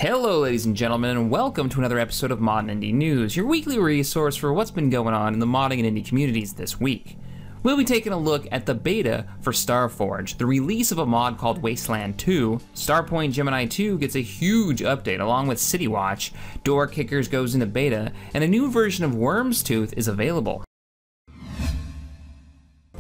Hello ladies and gentlemen, and welcome to another episode of Mod and Indie News, your weekly resource for what's been going on in the modding and indie communities this week. We'll be taking a look at the beta for Starforge, the release of a mod called Wasteland 2, Starpoint Gemini 2 gets a huge update along with City Watch, Door Kickers goes into beta, and a new version of Wyrmstooth is available.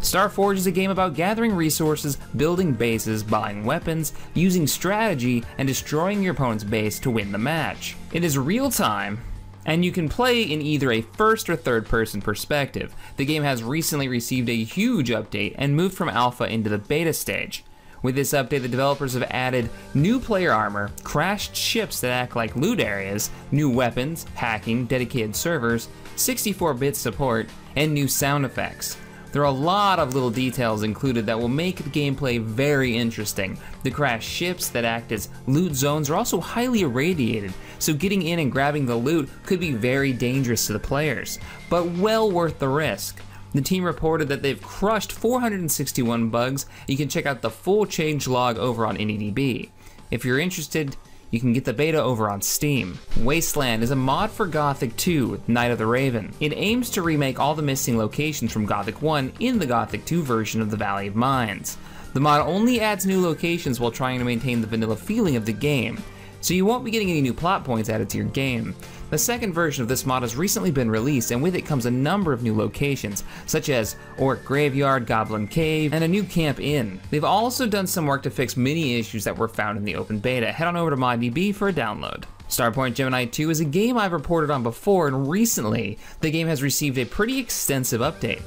Starforge is a game about gathering resources, building bases, buying weapons, using strategy, and destroying your opponent's base to win the match. It is real time, and you can play in either a first or third person perspective. The game has recently received a huge update and moved from alpha into the beta stage. With this update, the developers have added new player armor, crashed ships that act like loot areas, new weapons, hacking, dedicated servers, 64-bit support, and new sound effects. There are a lot of little details included that will make the gameplay very interesting. The crashed ships that act as loot zones are also highly irradiated, so getting in and grabbing the loot could be very dangerous to the players, but well worth the risk. The team reported that they've crushed 461 bugs. You can check out the full change log over on IndieDB. If you're interested, you can get the beta over on Steam. Wasteland is a mod for Gothic 2, Night of the Raven. It aims to remake all the missing locations from Gothic 1 in the Gothic 2 version of the Valley of Mines. The mod only adds new locations while trying to maintain the vanilla feeling of the game, so you won't be getting any new plot points added to your game. The second version of this mod has recently been released, and with it comes a number of new locations, such as Orc Graveyard, Goblin Cave, and a new Camp Inn. They've also done some work to fix many issues that were found in the open beta. Head on over to ModDB for a download. Starpoint Gemini 2 is a game I've reported on before, and recently, the game has received a pretty extensive update.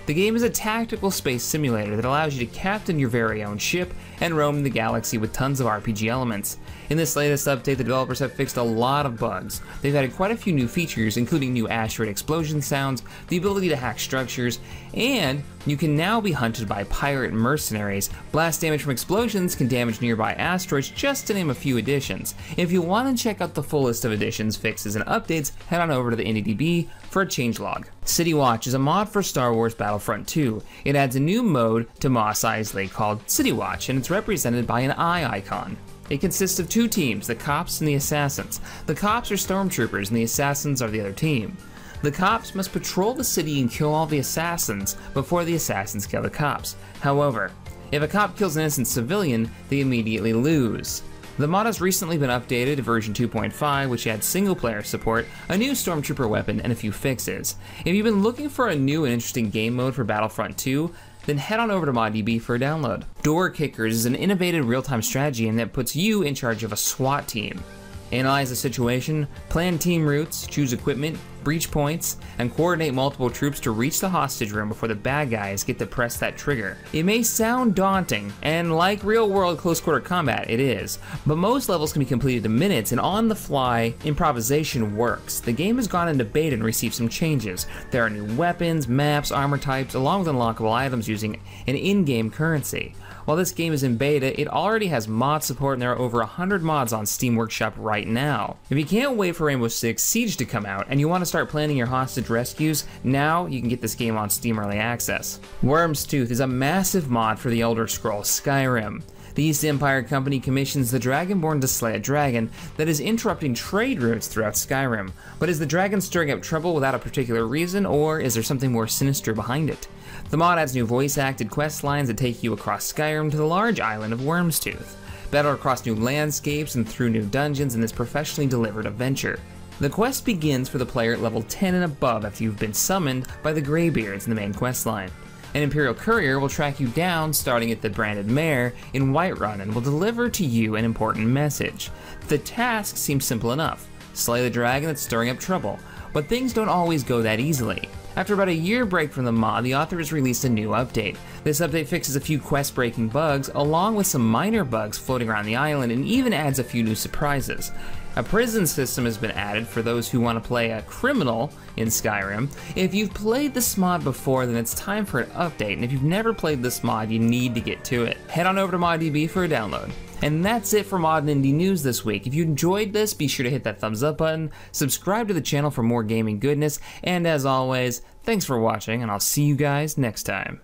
The game is a tactical space simulator that allows you to captain your very own ship and roam the galaxy with tons of RPG elements. In this latest update, the developers have fixed a lot of bugs. They've added quite a few new features, including new asteroid explosion sounds, the ability to hack structures, and you can now be hunted by pirate mercenaries. Blast damage from explosions can damage nearby asteroids, just to name a few additions. If you want to check out the full list of additions, fixes, and updates, head on over to the IndieDB for a changelog. City Watch is a mod for Star Wars Battlefront 2. It adds a new mode to Mos Eisley called City Watch, and it's represented by an eye icon. It consists of two teams, the cops and the assassins. The cops are stormtroopers and the assassins are the other team. The cops must patrol the city and kill all the assassins before the assassins kill the cops. However, if a cop kills an innocent civilian, they immediately lose. The mod has recently been updated to version 2.5, which adds single-player support, a new stormtrooper weapon, and a few fixes. If you've been looking for a new and interesting game mode for Battlefront 2, then head on over to ModDB for a download. Door Kickers is an innovative real-time strategy game that puts you in charge of a SWAT team. Analyze the situation, plan team routes, choose equipment, breach points, and coordinate multiple troops to reach the hostage room before the bad guys get to press that trigger. It may sound daunting, and like real-world close-quarter combat, it is, but most levels can be completed in minutes, and on-the-fly improvisation works. The game has gone into beta and received some changes. There are new weapons, maps, armor types, along with unlockable items using an in-game currency. While this game is in beta, it already has mod support, and there are over 100 mods on Steam Workshop right now. If you can't wait for Rainbow Six Siege to come out, and you want to start planning your hostage rescues, now you can get this game on Steam Early Access. Wyrmstooth is a massive mod for the Elder Scrolls Skyrim. The East Empire Company commissions the Dragonborn to slay a dragon that is interrupting trade routes throughout Skyrim. But is the dragon stirring up trouble without a particular reason, or is there something more sinister behind it? The mod adds new voice-acted quest lines that take you across Skyrim to the large island of Wyrmstooth. Battle across new landscapes and through new dungeons in this professionally delivered adventure. The quest begins for the player at level 10 and above after you've been summoned by the Greybeards in the main quest line. An Imperial courier will track you down starting at the Branded Mare in Whiterun and will deliver to you an important message. The task seems simple enough: slay the dragon that's stirring up trouble, but things don't always go that easily. After about a year break from the mod, the author has released a new update. This update fixes a few quest-breaking bugs, along with some minor bugs floating around the island, and even adds a few new surprises. A prison system has been added for those who want to play a criminal in Skyrim. If you've played this mod before, then it's time for an update, and if you've never played this mod, you need to get to it. Head on over to ModDB for a download. And that's it for Mod and Indie News this week. If you enjoyed this, be sure to hit that thumbs up button, subscribe to the channel for more gaming goodness, and as always, thanks for watching, and I'll see you guys next time.